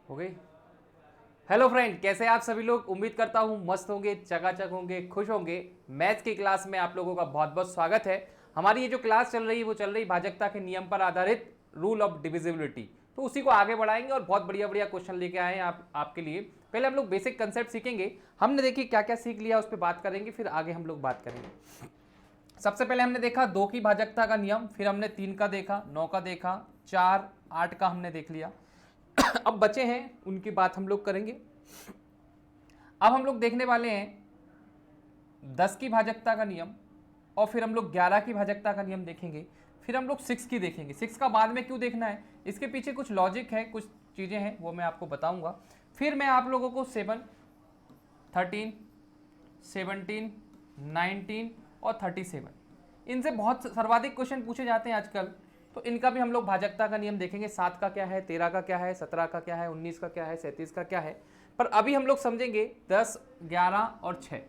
हो गई। Hello friend, कैसे आप सभी लोग। उम्मीद करता हूँ मस्त होंगे, चकाचक होंगे, खुश होंगे। मैथ्स की क्लास में आप लोगों का बहुत बहुत स्वागत है। हमारी ये जो क्लास चल रही है वो चल रही भाजकता के नियम पर आधारित रूल ऑफ डिविजिबिलिटी। तो उसी को आगे बढ़ाएंगे और बहुत बढ़िया बढ़िया क्वेश्चन लेके आए हैं आपके लिए। पहले हम लोग बेसिक कंसेप्ट सीखेंगे। हमने देखिए क्या क्या सीख लिया उस पर बात करेंगे, फिर आगे हम लोग बात करेंगे। सबसे पहले हमने देखा 2 की भाजकता का नियम, फिर हमने 3 का देखा, 9 का देखा, 4, 8 का हमने देख लिया। अब बचे हैं उनकी बात हम लोग करेंगे। अब हम लोग देखने वाले हैं 10 की भाजकता का नियम, और फिर हम लोग 11 की भाजकता का नियम देखेंगे। फिर हम लोग 6 की देखेंगे। 6 का बाद में क्यों देखना है, इसके पीछे कुछ लॉजिक है, कुछ चीज़ें हैं, वो मैं आपको बताऊंगा। फिर मैं आप लोगों को 7, 13, 17, 19 और 37, इनसे बहुत सर्वाधिक क्वेश्चन पूछे जाते हैं आजकल, तो इनका भी हम लोग भाजकता का नियम देखेंगे। 7 का क्या है, 13 का क्या है, 17 का क्या है, 19 का क्या है, 37 का क्या है। पर अभी हम लोग समझेंगे 10, 11 और 6।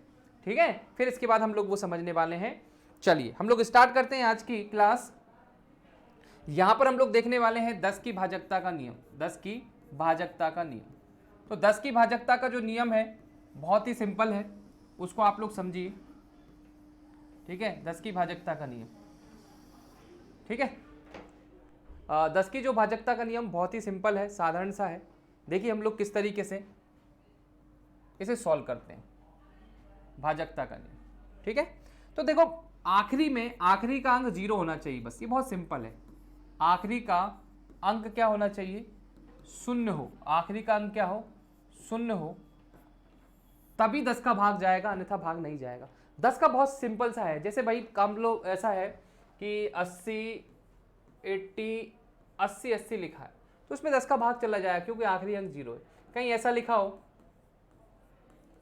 ठीक है, फिर इसके बाद हम लोग वो समझने वाले हैं। चलिए हम लोग स्टार्ट करते हैं आज की क्लास। यहां पर हम लोग देखने वाले हैं 10 की भाजकता का नियम। 10 की भाजकता का नियम, तो 10 की भाजकता का जो नियम है बहुत ही सिंपल है, उसको आप लोग समझिए। ठीक है, 10 की भाजकता का नियम। ठीक है, 10 की जो भाजकता का नियम बहुत ही सिंपल है, साधारण सा है। देखिए हम लोग किस तरीके से इसे सॉल्व करते हैं, भाजकता का नियम। ठीक है, तो देखो आखिरी में आखिरी का अंक 0 होना चाहिए, बस ये बहुत सिंपल है। आखिरी का अंक क्या होना चाहिए, 0 हो। आखिरी का अंक क्या हो, 0 हो, तभी 10 का भाग जाएगा, अन्यथा भाग नहीं जाएगा। 10 का बहुत सिंपल सा है। जैसे भाई कम लोग ऐसा है कि 80, 80, 80 लिखा है, तो इसमें 10 का भाग चला जाएगा क्योंकि आखिरी अंक 0 है। कहीं ऐसा लिखा हो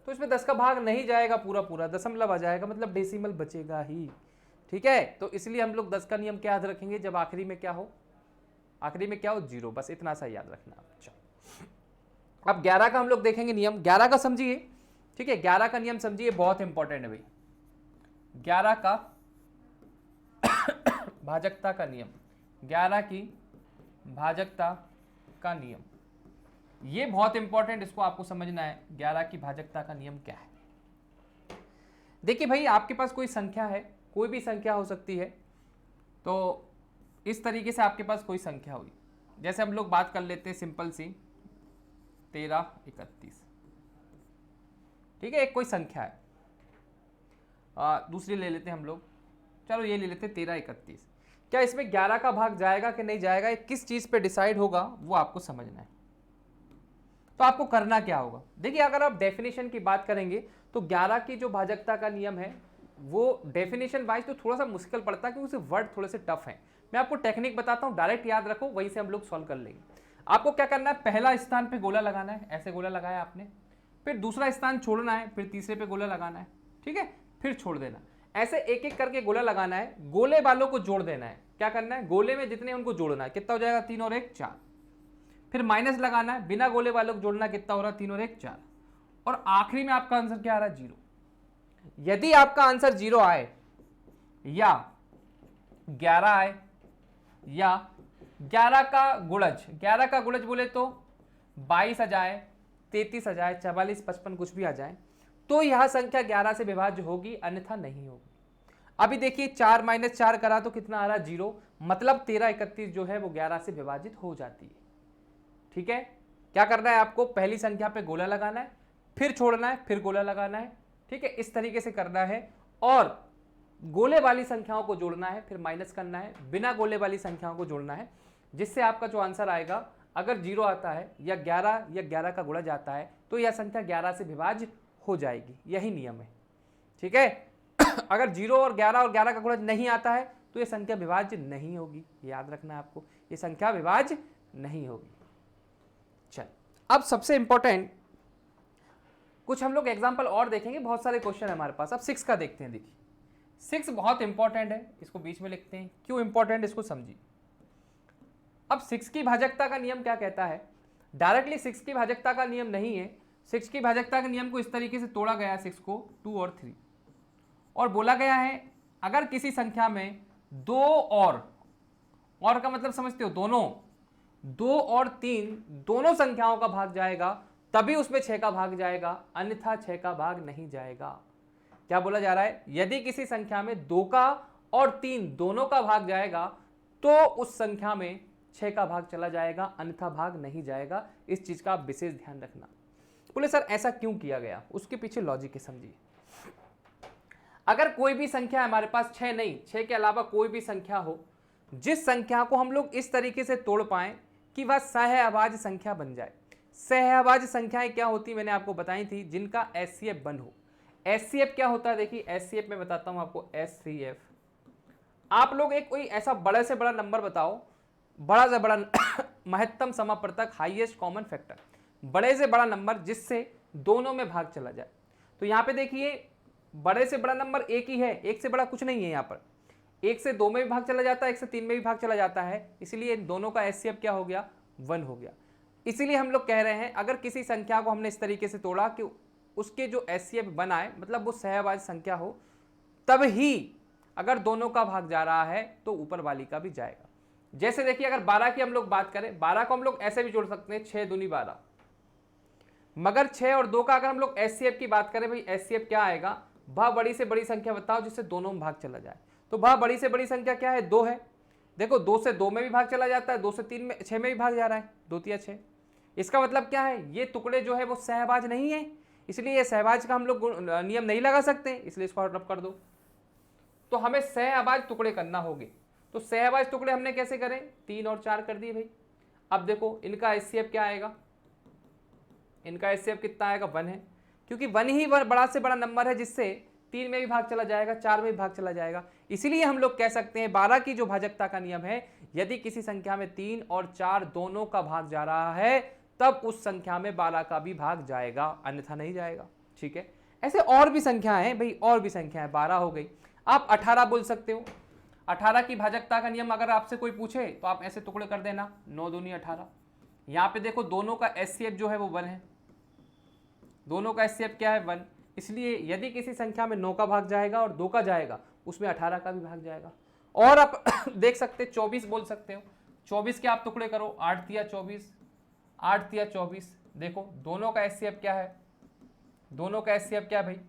तो इसमें 10 का भाग नहीं जाएगा, पूरा पूरा दशमलव आ जाएगा, मतलब डेसिमल बचेगा ही। ठीक है, तो इसलिए हम लोग 10 का नियम क्या याद रखेंगे, जब आखिरी में क्या हो, आखिरी में क्या हो, 0, बस इतना सा याद रखना। अच्छा, अब 11 का हम लोग देखेंगे नियम। 11 का समझिए। ठीक है, 11 का नियम समझिए, बहुत इंपॉर्टेंट है भाई। 11 का भाजकता का नियम, 11 की भाजकता का नियम, ये बहुत इंपॉर्टेंट, इसको आपको समझना है। 11 की भाजकता का नियम क्या है। देखिए भाई, आपके पास कोई संख्या है, कोई भी संख्या हो सकती है। तो इस तरीके से आपके पास कोई संख्या हुई, जैसे हम लोग बात कर लेते हैं सिंपल सी 13, 31। ठीक है, एक कोई संख्या है। दूसरी ले लेते हैं हम लोग, चलो ये ले लेते हैं 13, 31। क्या इसमें 11 का भाग जाएगा कि नहीं जाएगा, ये किस चीज पे डिसाइड होगा, वो आपको समझना है। तो आपको करना क्या होगा, देखिए अगर आप डेफिनेशन की बात करेंगे तो 11 की जो भाजकता का नियम है वो डेफिनेशन वाइज तो थोड़ा सा मुश्किल पड़ता है, क्योंकि उसके वर्ड थोड़े से टफ हैं। मैं आपको टेक्निक बताता हूँ, डायरेक्ट याद रखो, वहीं से हम लोग सॉल्व कर लेंगे। आपको क्या करना है, पहला स्थान पे गोला लगाना है, ऐसे गोला लगाया आपने, फिर दूसरा स्थान छोड़ना है, फिर तीसरे पे गोला लगाना है। ठीक है, फिर छोड़ देना, ऐसे एक एक करके गोला लगाना है। गोले वालों को जोड़ देना है। क्या करना है, गोले में जितने उनको जोड़ना है, कितना हो जाएगा, 3 और 1 4। फिर माइनस लगाना है, बिना गोले वालों को जोड़ना, कितना हो रहा है, 3 और 1 4। और आखिरी में आपका आंसर क्या आ रहा है, 0। यदि आपका आंसर 0 आए या 11 आए या 11 का गुणज, 11 का गुणज बोले तो 22 आ जाए, 33 आ जाए, 44, 55 कुछ भी आ जाए, तो यह संख्या 11 से विभाज्य होगी, अन्यथा नहीं होगी। अभी देखिए 4 माइनस 4 करा तो कितना आ रहा है, 0, मतलब 13, 31 जो है वो 11 से विभाजित हो जाती है। ठीक है, क्या करना है आपको, पहली संख्या पे गोला लगाना है, फिर छोड़ना है, फिर गोला लगाना है। ठीक है, इस तरीके से करना है, और गोले वाली संख्याओं को जोड़ना है, फिर माइनस करना है, बिना गोले वाली संख्याओं को जोड़ना है, जिससे आपका जो आंसर आएगा, अगर 0 आता है या 11 का गुणज आता है तो यह संख्या 11 से विभाज्य हो जाएगी। यही नियम है। ठीक है, अगर 0 और 11 का गुणज नहीं आता है तो यह संख्या विभाज्य नहीं होगी। याद रखना है आपको, यह संख्या विभाज्य नहीं होगी। चल, अब सबसे इंपॉर्टेंट कुछ हम लोग एग्जांपल और देखेंगे, बहुत सारे क्वेश्चन है हमारे पास। अब 6 का देखते हैं। देखिए 6 बहुत इंपॉर्टेंट है, इसको बीच में लिखते हैं। क्यों इंपॉर्टेंट, इसको समझिए। अब 6 की भाजकता का नियम क्या कहता है, डायरेक्टली 6 की भाजकता का नियम नहीं है। 6 की भाजकता के नियम को इस तरीके से तोड़ा गया, 6 को 2 और 3, और बोला गया है अगर किसी संख्या में 2 और का मतलब समझते हो, दोनों 2 और 3 दोनों संख्याओं का भाग जाएगा तभी उसमें 6 का भाग जाएगा, अन्यथा 6 का भाग नहीं जाएगा। क्या बोला जा रहा है? यदि किसी संख्या में 2 का और 3 दोनों का भाग जाएगा तो उस संख्या में 6 का भाग चला जाएगा, अन्यथा भाग नहीं जाएगा। इस चीज का आप विशेष ध्यान रखना। बोले सर ऐसा क्यों किया गया? उसके पीछे लॉजिक है, समझिए। अगर कोई भी संख्या हमारे पास 6 नहीं, 6 के अलावा कोई भी संख्या हो, जिस संख्या को हम लोग इस तरीके से तोड़ पाए कि वह सहअभाज्य संख्या बन जाए। सहअभाज्य संख्याएं क्या होती मैंने आपको बताई थी, जिनका एचसीएफ 1 हो। एचसीएफ क्या होता है? देखिए एचसीएफ में बताता हूं आपको। एचसीएफ, आप लोग एक कोई ऐसा बड़े से बड़ा नंबर बताओ, बड़ा से बड़ा महत्तम समापवर्तक, हाईएस्ट कॉमन फैक्टर, बड़े से बड़ा नंबर जिससे दोनों में भाग चला जाए। तो यहाँ पे देखिए बड़े से बड़ा नंबर एक ही है, एक से बड़ा कुछ नहीं है। यहाँ पर 1 से 2 में भी भाग चला जाता है, 1 से 3 में भी भाग चला जाता है, इसलिए दोनों का एचसीएफ क्या हो गया? 1 हो गया। इसीलिए हम लोग कह रहे हैं अगर किसी संख्या को हमने इस तरीके से तोड़ा कि उसके जो एचसीएफ 1 आए, मतलब वो सहअभाज्य संख्या हो, तब ही अगर दोनों का भाग जा रहा है तो ऊपर वाली का भी जाएगा। जैसे देखिए अगर 12 की हम लोग बात करें, 12 को हम लोग ऐसे भी जोड़ सकते हैं, 6 दूनी 12, मगर 6 और 2 का अगर हम लोग एचसीएफ की बात करें, भाई एचसीएफ क्या आएगा? वह बड़ी से बड़ी संख्या बताओ जिससे दोनों में भाग चला जाए। तो वह बड़ी से बड़ी संख्या क्या है? 2 है। देखो 2 से 2 में भी भाग चला जाता है, 2 से 3 में 6 में भी भाग जा रहा है, 2 तिया 6। इसका मतलब क्या है? ये टुकड़े जो है वो सहअभाज्य नहीं है, इसलिए ये सहअभाज्य का हम लोग नियम नहीं लगा सकते, इसलिए इसको हटअप कर दो। तो हमें सहअभाज्य टुकड़े करना होंगे। तो सहअभाज्य टुकड़े हमने कैसे करें? 3 और 4 कर दिए भाई। अब देखो इनका एचसीएफ क्या आएगा? इनका एचसीएफ कितना आएगा? 1 है, क्योंकि 1 ही बड़ा से बड़ा नंबर है जिससे 3 में भी भाग चला जाएगा, 4 में भी भाग चला जाएगा। इसीलिए हम लोग कह सकते हैं 12 की जो भाजकता का नियम है, यदि किसी संख्या में 3 और 4 दोनों का भाग जा रहा है तब उस संख्या में 12 का भी भाग जाएगा, अन्यथा नहीं जाएगा। ठीक है, ऐसे और भी संख्याएं हैं भाई, और भी संख्याएं, 12 हो गई। आप 18 बोल सकते हो। 18 की भाजकता का नियम अगर आपसे कोई पूछे तो आप ऐसे टुकड़े कर देना, 9 दूनी 18। यहाँ पे देखो दोनों का एचसीएफ जो है वो 1 है, दोनों का एचसीएफ क्या है? 1। इसलिए यदि किसी संख्या में 9 का भाग जाएगा और 2 का जाएगा, उसमें 18 का भी भाग जाएगा। और आप देख सकते 24 बोल सकते हो। 24 के आप टुकड़े करो, 8 तिया 24, 8 तिया 24। देखो दोनों का एचसीएफ क्या है? दोनों का एचसीएफ क्या है भाई?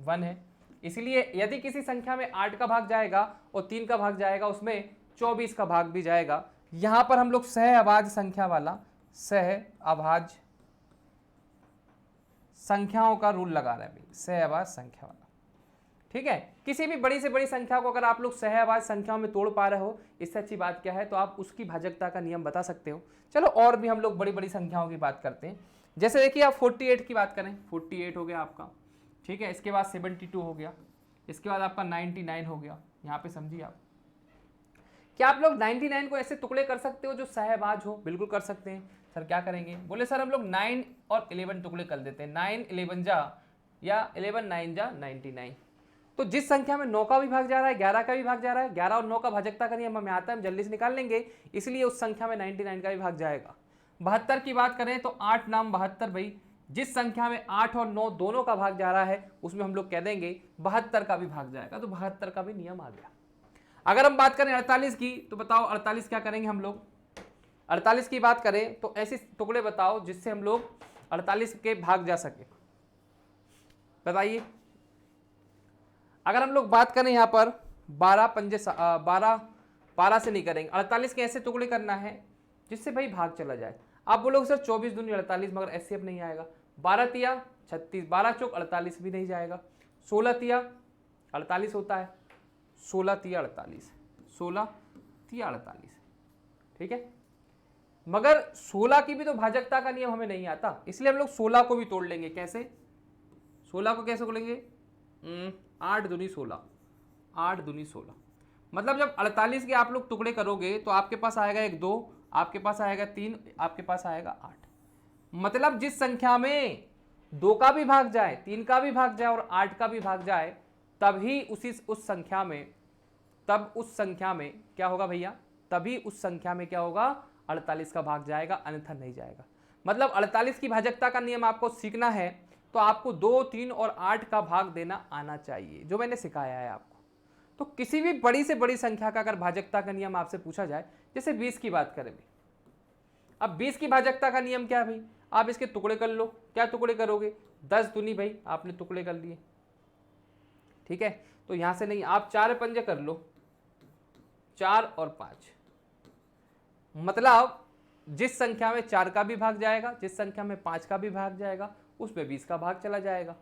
1 है। इसलिए यदि किसी संख्या में 8 का भाग जाएगा और 3 का भाग जाएगा, उसमें 24 का भाग भी जाएगा। यहां पर हम लोग सहअभाज्य संख्या वाला, सहअभाज्य संख्याओं का रूल लगा रहे हैं भाई, सहअभाज्य संख्या वाला। ठीक है, किसी भी बड़ी से बड़ी संख्या को अगर आप लोग सहअभाज्य संख्याओं में तोड़ पा रहे हो, इससे अच्छी बात क्या है? तो आप उसकी भाजकता का नियम बता सकते हो। चलो और भी हम लोग बड़ी बड़ी संख्याओं की बात करते हैं। जैसे देखिए आप 48 की बात करें, 48 हो गया आपका। ठीक है, इसके बाद 72 हो गया, इसके बाद आपका 99 हो गया। यहाँ पे समझिए आप, क्या आप लोग 99 को ऐसे टुकड़े कर सकते हो जो सहअभाज्य हो? बिल्कुल कर सकते हैं। सर क्या करेंगे? बोले सर हम लोग 9 और 11 टुकड़े कर देते हैं, 9 11 जा या 11 9 जा 99। तो जिस संख्या में 9 का भी भाग जा रहा है, 11 का भी भाग जा रहा है, 11 और 9 का भाजकता का नियम हमें आता है, हम जल्दी से निकाल लेंगे, इसलिए उस संख्या में 99 का भी भाग जाएगा। 72 की बात करें तो 8 नाम 72 भाई, जिस संख्या में 8 और 9 दोनों का भाग जा रहा है उसमें हम लोग कह देंगे 72 का भी भाग जाएगा, तो 72 का भी नियम आ गया। अगर हम बात करें 48 की, तो बताओ 48 क्या करेंगे हम लोग? 48 की बात करें तो ऐसे टुकड़े बताओ जिससे हम लोग 48 के भाग जा सके, बताइए। अगर हम लोग बात करें यहाँ पर 12 पंजे 12 से नहीं करेंगे, 48 के ऐसे टुकड़े करना है जिससे भाई भाग चला जाए। आप बोलोगे सर 24 दूनी 48, मगर एचसीएफ नहीं आएगा। 12 तिया 36, 12 चौक 48 भी नहीं जाएगा। 16 तिया 48 होता है, 16 तिया 48, 16 तिया 48। ठीक है, मगर 16 की भी तो भाजकता का नियम हमें नहीं आता, इसलिए हम लोग 16 को भी तोड़ लेंगे। कैसे? 16 को कैसे तोड़ेंगे? 8 दूनी 16, 8 दूनी 16। मतलब जब 48 के आप लोग टुकड़े करोगे तो आपके पास आएगा 1 2, आपके पास आएगा 3, आपके पास आएगा 8। मतलब जिस संख्या में 2 का भी भाग जाए, 3 का भी भाग जाए और 8 का भी भाग जाए, तभी उस संख्या में, तब उस संख्या में क्या होगा भैया? तभी उस संख्या में क्या होगा? 48 का भाग जाएगा, अन्यथा नहीं जाएगा। मतलब 48 की भाजकता का नियम आपको सीखना है तो आपको 2, 3 और 8 का भाग देना आना चाहिए, जो मैंने सिखाया है आपको। तो किसी भी बड़ी से बड़ी संख्या का अगर भाजकता का नियम आपसे पूछा जाए, जैसे 20 की बात करें, अब 20 की भाजकता का नियम क्या है भाई, आप इसके टुकड़े कर लो। क्या टुकड़े करोगे, 10 दूनी भाई आपने टुकड़े कर लिए, ठीक है। तो यहां से नहीं, आप 4 पंजे कर लो, 4 और 5, मतलब जिस संख्या में 4 का भी भाग जाएगा, जिस संख्या में 5 का भी भाग जाएगा, उसमें 20 का भाग चला जाएगा।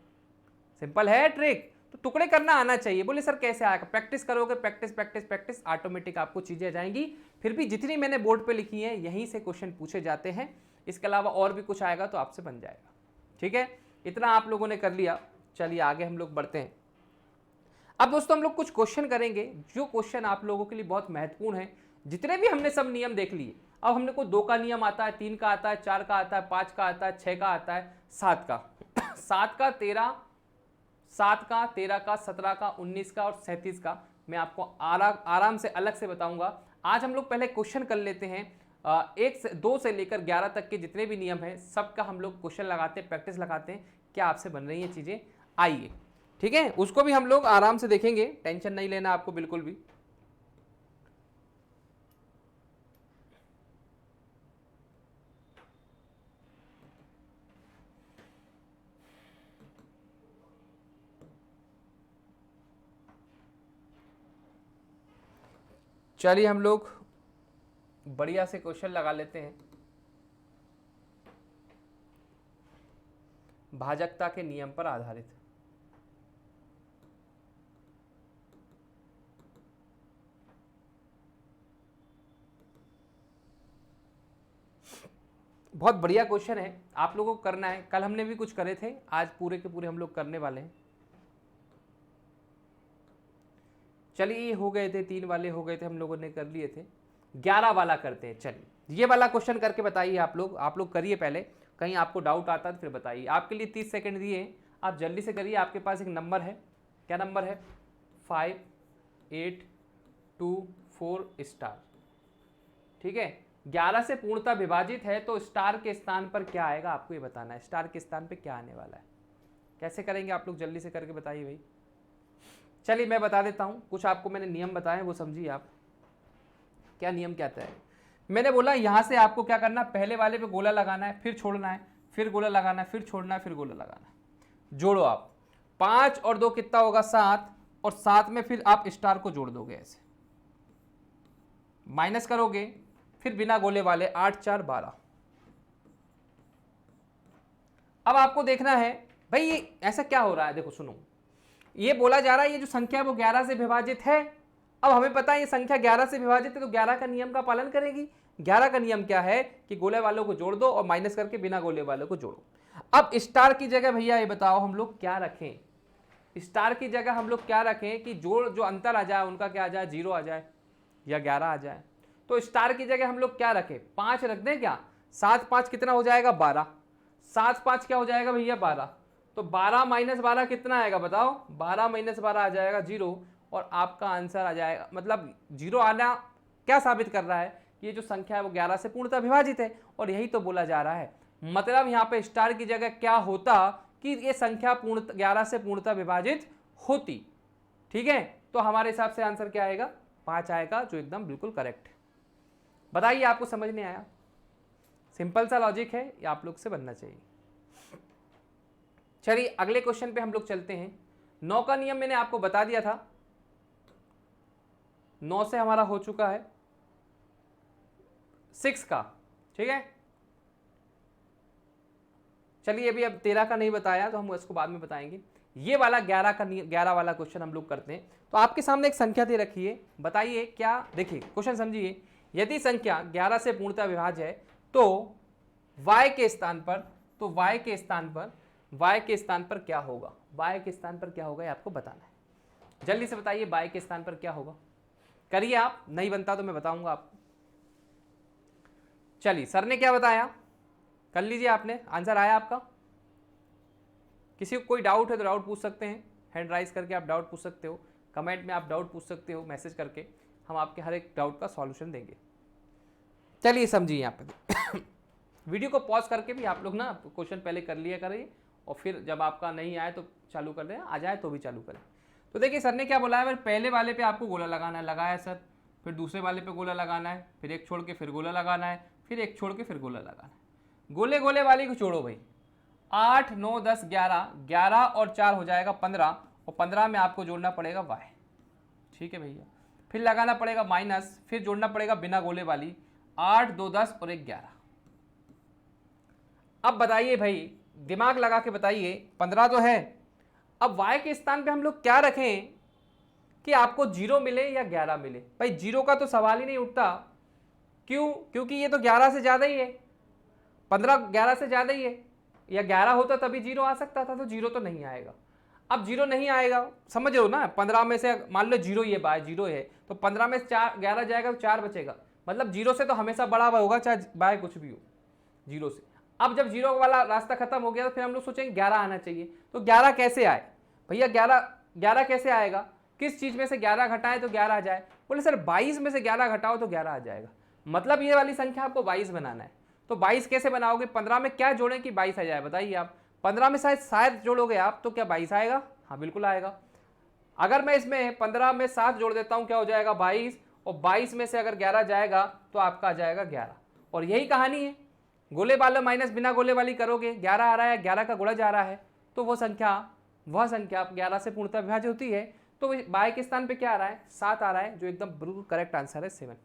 सिंपल है ट्रिक। तो टुकड़े करना आना चाहिए। बोले सर कैसे आएगा, प्रैक्टिस करोगे, प्रैक्टिस प्रैक्टिस प्रैक्टिस, ऑटोमेटिक आपको चीजें आ जाएंगी। फिर भी जितनी मैंने बोर्ड पे लिखी है यहीं से क्वेश्चन पूछे जाते हैं, इसके अलावा और भी कुछ आएगा तो आपसे बन जाएगा, ठीक है। इतना आप लोगों ने कर लिया, चलिए आगे हम लोग बढ़ते हैं। अब दोस्तों हम लोग कुछ क्वेश्चन करेंगे, जो क्वेश्चन आप लोगों के लिए बहुत महत्वपूर्ण है। जितने भी हमने सब नियम देख लिए, अब हमने को 2 का नियम आता है, 3 का आता है, 4 का आता है, 5 का आता है, 6 का आता है, 7 का 7 का 13, 7 का 13 का 17 का 19 का और 37 का मैं आपको आराम से अलग से बताऊंगा। आज हम लोग पहले क्वेश्चन कर लेते हैं। 2 से लेकर 11 तक के जितने भी नियम हैं सबका हम लोग क्वेश्चन लगाते हैं, प्रैक्टिस लगाते हैं, क्या आपसे बन रही है चीजें, आइए, ठीक है। उसको भी हम लोग आराम से देखेंगे, टेंशन नहीं लेना आपको बिल्कुल भी। चलिए हम लोग बढ़िया से क्वेश्चन लगा लेते हैं भाजकता के नियम पर आधारित। बहुत बढ़िया क्वेश्चन है, आप लोगों को करना है। कल हमने भी कुछ करे थे, आज पूरे के पूरे हम लोग करने वाले हैं। चलिए ये हो गए थे, 3 वाले हो गए थे, हम लोगों ने कर लिए थे। 11 वाला करते हैं। चलिए ये वाला क्वेश्चन करके बताइए आप लोग करिए पहले, कहीं आपको डाउट आता है तो फिर बताइए। आपके लिए 30 सेकंड दिए हैं, आप जल्दी से करिए। आपके पास एक नंबर है, क्या नंबर है, 5 8 2 4 स्टार, ठीक है। 11 से पूर्णतः विभाजित है तो स्टार के स्थान पर क्या आएगा आपको ये बताना है, स्टार के स्थान पर क्या आने वाला है। कैसे करेंगे आप लोग, जल्दी से करके बताइए भाई। चलिए मैं बता देता हूं, कुछ आपको मैंने नियम बताए वो समझिए आप। क्या नियम कहता है, मैंने बोला यहां से आपको क्या करना, पहले वाले पे गोला लगाना है, फिर छोड़ना है, फिर गोला लगाना है, फिर छोड़ना है, फिर गोला लगाना है। जोड़ो आप, 5 और 2 कितना होगा, 7, और 7 में फिर आप स्टार को जोड़ दोगे, ऐसे माइनस करोगे, फिर बिना गोले वाले 8 4 12। अब आपको देखना है भाई ये ऐसा क्या हो रहा है, देखो सुनो, ये बोला जा रहा है ये जो संख्या है वो 11 से विभाजित है। अब हमें पता है ये संख्या 11 से विभाजित है तो 11 का नियम का पालन करेगी। 11 का नियम क्या है कि गोले वालों को जोड़ दो और माइनस करके बिना गोले वालों को जोड़ो। अब स्टार की जगह भैया ये बताओ हम लोग क्या रखें, स्टार की जगह हम लोग क्या रखें कि जो अंतर आ जाए उनका क्या आ जाए, 0 आ जाए या 11 आ जाए। तो स्टार की जगह हम लोग क्या रखें, 5 रख दें क्या, 7 5 कितना हो जाएगा, 12, 7 5 क्या हो जाएगा भैया, 12। तो 12 माइनस 12 कितना आएगा बताओ, 12 माइनस 12 आ जाएगा 0, और आपका आंसर आ जाएगा, मतलब 0 आना क्या साबित कर रहा है कि ये जो संख्या है वो 11 से पूर्णतः विभाजित है, और यही तो बोला जा रहा है। मतलब यहाँ पे स्टार की जगह क्या होता कि ये संख्या 11 से पूर्णतः विभाजित होती, ठीक है। तो हमारे हिसाब से आंसर क्या आएगा, 5 आएगा, जो एकदम बिल्कुल करेक्ट है। बताइए आपको समझ नहीं आया, सिंपल सा लॉजिक है, ये आप लोग से बनना चाहिए। चलिए अगले क्वेश्चन पे हम लोग चलते हैं। 9 का नियम मैंने आपको बता दिया था, 9 से हमारा हो चुका है 6 का, ठीक है। चलिए अभी अब 13 का नहीं बताया तो हम इसको बाद में बताएंगे। ये वाला 11 वाला क्वेश्चन हम लोग करते हैं। तो आपके सामने एक संख्या दे रखी है, बताइए क्या, देखिए क्वेश्चन समझिए। यदि संख्या 11 से पूर्णतः विभाज्य है तो y के स्थान पर, तो y के स्थान पर क्या होगा, y के स्थान पर क्या होगा ये आपको बताना है। जल्दी से बताइए y के स्थान पर क्या होगा, करिए आप, नहीं बनता तो मैं बताऊंगा आपको। चलिए सर ने क्या बताया, कर लीजिए आपने, आंसर आया आपका। किसी को कोई डाउट है तो डाउट पूछ सकते हैं, हैंड राइज करके आप डाउट पूछ सकते हो, कमेंट में आप डाउट पूछ सकते हो, मैसेज करके हम आपके हर एक डाउट का सॉल्यूशन देंगे। चलिए समझिए यहाँ पे वीडियो को पॉज करके भी आप लोग ना क्वेश्चन पहले कर लिया करिए, और फिर जब आपका नहीं आए तो चालू कर दें, आ जाए तो भी चालू करें। तो देखिए सर ने क्या बोला है, पहले वाले पे आपको गोला लगाना है, लगाया सर, फिर दूसरे वाले पे गोला लगाना है, फिर एक छोड़ के फिर गोला लगाना है, फिर एक छोड़ के फिर गोला लगाना। गोले गोले वाली को छोड़ो भाई, 8 9 10 11, 11 और 4 हो जाएगा 15, और 15 में आपको जोड़ना पड़ेगा y। ठीक है भैया, फिर लगाना पड़ेगा माइनस, फिर जोड़ना पड़ेगा बिना गोले वाली 8 2 10 और 1 11। अब बताइए भाई, दिमाग लगा के बताइए, 15 तो है, अब y के स्थान पे हम लोग क्या रखें कि आपको 0 मिले या 11 मिले। भाई 0 का तो सवाल ही नहीं उठता, क्यों? क्योंकि ये तो 11 से ज़्यादा ही है, 15 11 से ज़्यादा ही है, या 11 होता तभी 0 आ सकता था, तो 0 तो नहीं आएगा। अब 0 नहीं आएगा, समझ हो ना, 15 में से मान लो 0 ये बाय 0 है, तो 15 में से 11 जाएगा तो 4 बचेगा, मतलब 0 से तो हमेशा बड़ा होगा, चाहे बाय कुछ भी हो 0 से। अब जब 0 वाला रास्ता खत्म हो गया तो फिर हम लोग सोचेंगे 11 आना चाहिए, तो 11 कैसे आए भैया? 11 कैसे आएगा? किस चीज़ में से 11 घटाएं तो 11 आ जाए? बोले सर 22 में से 11 घटाओ तो 11 आ जाएगा, मतलब ये वाली संख्या आपको 22 बनाना है। तो 22 कैसे बनाओगे? 15 में क्या जोड़ें कि 22 आ जाए? बताइए आप, 15 में शायद जोड़ोगे आप तो क्या 22 आएगा? हाँ बिल्कुल आएगा। अगर मैं इसमें 15 में 7 जोड़ देता हूँ, क्या हो जाएगा? 22, और 22 में से अगर 11 जाएगा तो आपका आ जाएगा 11। और यही कहानी है, गोले वाला माइनस बिना गोले वाली करोगे, 11 आ रहा है, 11 का गुणा जा रहा है, तो वह संख्या 11 से पूर्णतः विभाज्य होती है। तो बाय के स्थान पे क्या आ रहा है? 7 आ रहा है, जो एकदम बिल्कुल करेक्ट आंसर है 7।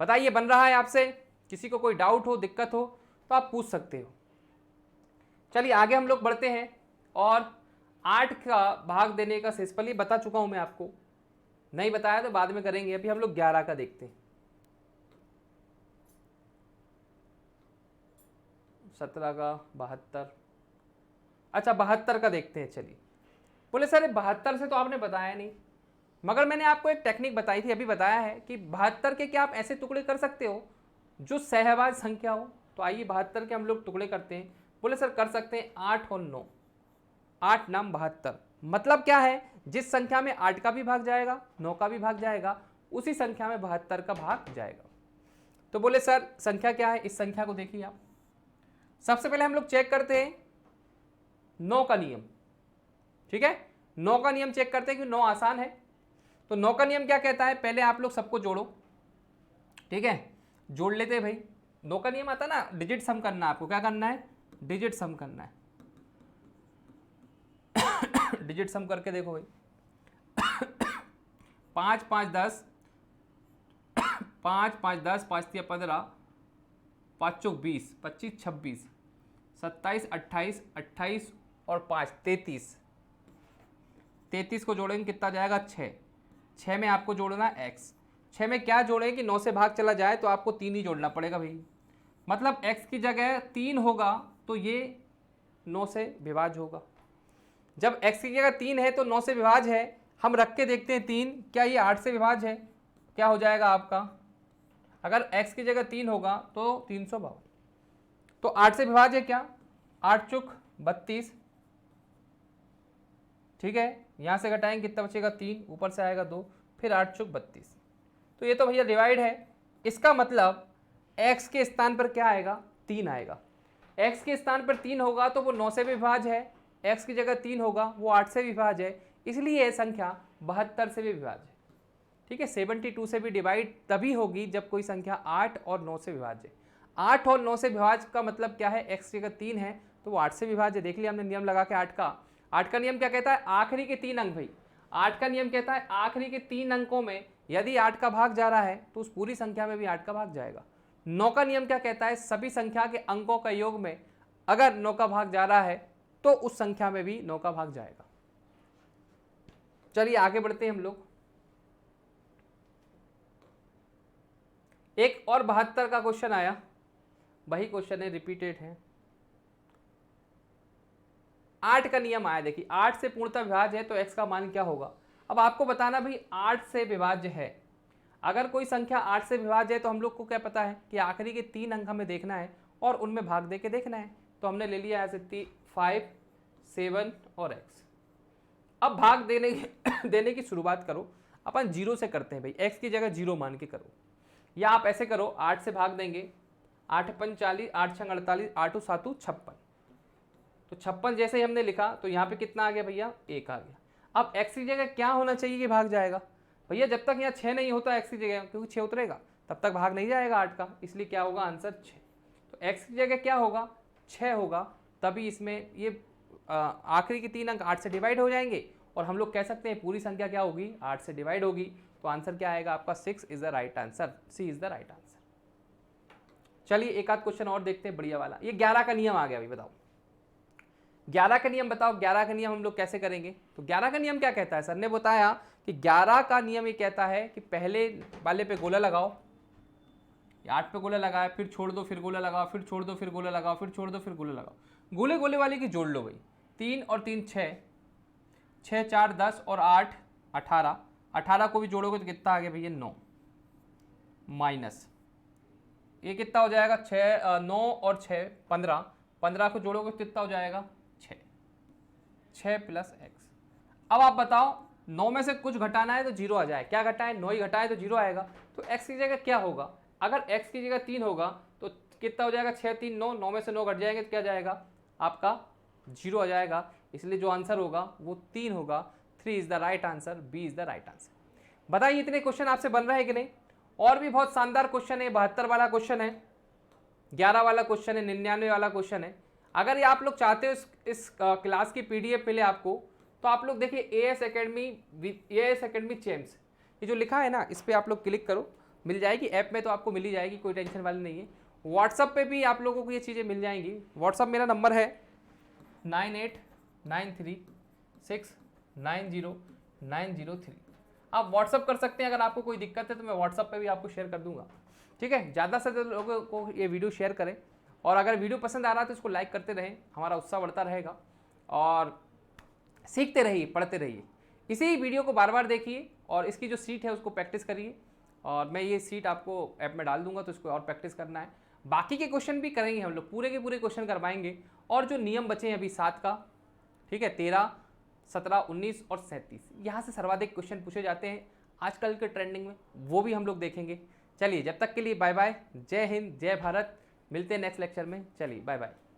बताइए, बन रहा है आपसे? किसी को कोई डाउट हो, दिक्कत हो तो आप पूछ सकते हो। चलिए आगे हम लोग बढ़ते हैं, और 8 का भाग देने का शेषफल ये बता चुका हूं मैं आपको, नहीं बताया तो बाद में करेंगे। अभी हम लोग 11 का देखते हैं। 17 का 72, अच्छा 72 का देखते हैं। चलिए, बोले सर 72 से तो आपने बताया नहीं, मगर मैंने आपको एक टेक्निक बताई थी, अभी बताया है कि 72 के क्या आप ऐसे टुकड़े कर सकते हो जो सहभाज्य संख्या हो। तो आइए 72 के हम लोग टुकड़े करते हैं। बोले सर कर सकते हैं 8 और 9, 8 नाम 72, मतलब क्या है? जिस संख्या में 8 का भी भाग जाएगा, 9 का भी भाग जाएगा, उसी संख्या में 72 का भाग जाएगा। तो बोले सर संख्या क्या है? इस संख्या को देखिए आप, सबसे पहले हम लोग चेक करते हैं 9 का नियम। ठीक है, 9 का नियम चेक करते हैं कि 9 आसान है। तो 9 का नियम क्या कहता है? पहले आप लोग सबको जोड़ो, ठीक है, जोड़ लेते हैं भाई। 9 का नियम आता है ना, डिजिट सम करना, आपको क्या करना है? डिजिट सम करना है। डिजिट सम करके देखो भाई, 5 5 10, 5 5 10, 5 3 15, 5 चौक 20, 25 26, 27 28, 28 और 5 33। 33 को जोड़ेंगे कितना जाएगा? 6। 6 में आपको जोड़ना है x। 6 में क्या जोड़ें कि 9 से भाग चला जाए तो आपको 3 ही जोड़ना पड़ेगा भाई, मतलब x की जगह 3 होगा तो ये 9 से विभाज्य होगा। जब x की जगह 3 है तो 9 से विभाज्य है, हम रख के देखते हैं 3, क्या ये 8 से विभाज्य है? क्या हो जाएगा आपका? अगर x की जगह 3 होगा तो 352, तो 8 से विभाज्य है क्या? 8 चुक 32, ठीक है, यहाँ से घटाएंगे कितना बचेगा? 3, ऊपर से आएगा 2, फिर 8 चुक 32। तो ये तो भैया डिवाइड है, इसका मतलब x के स्थान पर क्या आएगा? 3 आएगा। x के स्थान पर 3 होगा तो वो 9 से भी विभाज्य है, x की जगह 3 होगा वो 8 से विभाज्य है, इसलिए ये संख्या 72 से भी विभाज्य है। ठीक है, 72 से भी डिवाइड तभी होगी जब कोई संख्या 8 और 9 से विभाज्य है। 8 और 9 से विभाज्य का मतलब क्या है? x की जगह 3 है तो वो 8 से विभाज्य। देख लिया हमने नियम लगा के 8 का नियम क्या कहता है? आखिरी के 3 अंक भाई, 8 का नियम कहता है आखिरी के 3 अंकों में यदि 8 का भाग जा रहा है तो उस पूरी संख्या में भी 8 का भाग जाएगा। 9 का नियम क्या कहता है? सभी संख्या के अंकों का योग में अगर 9 का भाग जा रहा है तो उस संख्या में भी 9 का भाग जाएगा। चलिए आगे बढ़ते हैं हम लोग। एक और 72 का क्वेश्चन आया, वही क्वेश्चन है, रिपीटेड है। 8 का नियम आया, देखिए 8 से पूर्णतः विभाज्य है तो x का मान क्या होगा? अब आपको बताना भाई 8 से विभाज्य है, अगर कोई संख्या 8 से विभाज्य है तो हम लोग को क्या पता है कि आखिरी के 3 अंक हमें देखना है और उनमें भाग दे के देखना है। तो हमने ले लिया ऐसे 5 7 और x। अब भाग देने की शुरुआत करो, अपन 0 से करते हैं भाई, x की जगह 0 मान के करो, या आप ऐसे करो 8 से भाग देंगे, 8 5 40, 8 6 48, 8 7 56, तो 56 जैसे ही हमने लिखा तो यहाँ पे कितना आ गया भैया? 1 आ गया। अब x की जगह क्या होना चाहिए कि भाग जाएगा? भैया जब तक यहाँ 6 नहीं होता x की जगह, क्योंकि 6 उतरेगा, तब तक भाग नहीं जाएगा 8 का, इसलिए क्या होगा आंसर 6। तो x की जगह क्या होगा 6 होगा, तभी इसमें ये आखिरी के 3 अंक 8 से डिवाइड हो जाएंगे और हम लोग कह सकते हैं पूरी संख्या क्या होगी 8 से डिवाइड होगी। तो आंसर क्या आएगा आपका 6 is the right answer, C is the right answer. चलिए एक आध क्वेश्चन और देखते हैं बढ़िया वाला। ये 11 का नियम आ गया, अभी बताओ 11 का नियम बताओ। 11 का नियम हम लोग कैसे करेंगे? तो 11 का नियम क्या कहता है? सर ने बताया कि 11 का नियम ये कहता है कि पहले वाले पे गोला लगाओ, 8 पे गोला लगाया, फिर छोड़ दो, फिर गोला लगाओ, फिर छोड़ दो, फिर गोला लगाओ, फिर छोड़ दो, फिर गोला लगाओ। गोले गोले वाले की जोड़ लो भाई, 3 और 3 6, 6 4 10 और 8 18, 18 को भी जोड़ोगे तो कितना आ गया भैया 9, माइनस ये कितना हो जाएगा 6 9 और 6 15, 15 को जोड़ोगे तो कितना हो जाएगा 6, 6 प्लस एक्स। अब आप बताओ 9 में से कुछ घटाना है तो 0 आ जाए, क्या घटाए 9 ही घटाए तो 0 आएगा। तो x की जगह क्या होगा? अगर x की जगह 3 होगा तो कितना हो जाएगा 6 3 9, 9 में से 9 घट जाएंगे तो क्या जाएगा आपका 0 आ जाएगा। इसलिए जो आंसर होगा वो 3 होगा। 3 is the right answer, B is the right answer. बताइए इतने क्वेश्चन आपसे बन रहे हैं कि नहीं? और भी बहुत शानदार क्वेश्चन है, 72 वाला क्वेश्चन है, 11 वाला क्वेश्चन है, 99 वाला क्वेश्चन है। अगर ये आप लोग चाहते हो इस क्लास की PDF मिले आपको, तो आप लोग देखिए AS एकेडमी चैम्प्स, ये जो लिखा है ना इस पर आप लोग क्लिक करो, मिल जाएगी। ऐप में तो आपको मिल ही जाएगी, कोई टेंशन वाली नहीं है। व्हाट्सअप पे भी आप लोगों को ये चीज़ें मिल जाएंगी। व्हाट्सअप मेरा नंबर है 9893690903। आप व्हाट्सअप कर सकते हैं। अगर आपको कोई दिक्कत है तो मैं व्हाट्सअप पे भी आपको शेयर कर दूंगा, ठीक है। ज़्यादा से ज़्यादा लोगों को ये वीडियो शेयर करें, और अगर वीडियो पसंद आ रहा है तो इसको लाइक करते रहें, हमारा उत्साह बढ़ता रहेगा। और सीखते रहिए, पढ़ते रहिए। इसी वीडियो को बार बार देखिए और इसकी जो सीट है उसको प्रैक्टिस करिए, और मैं ये सीट आपको ऐप में डाल दूंगा तो इसको और प्रैक्टिस करना है। बाकी के क्वेश्चन भी करेंगे हम लोग, पूरे के पूरे क्वेश्चन करवाएंगे। और जो नियम बचे हैं अभी 7 का, ठीक है, 13 17 19 और 37, यहाँ से सर्वाधिक क्वेश्चन पूछे जाते हैं आजकल के ट्रेंडिंग में, वो भी हम लोग देखेंगे। चलिए जब तक के लिए बाय बाय, जय हिंद, जय भारत। मिलते हैं नेक्स्ट लेक्चर में। चलिए बाय बाय।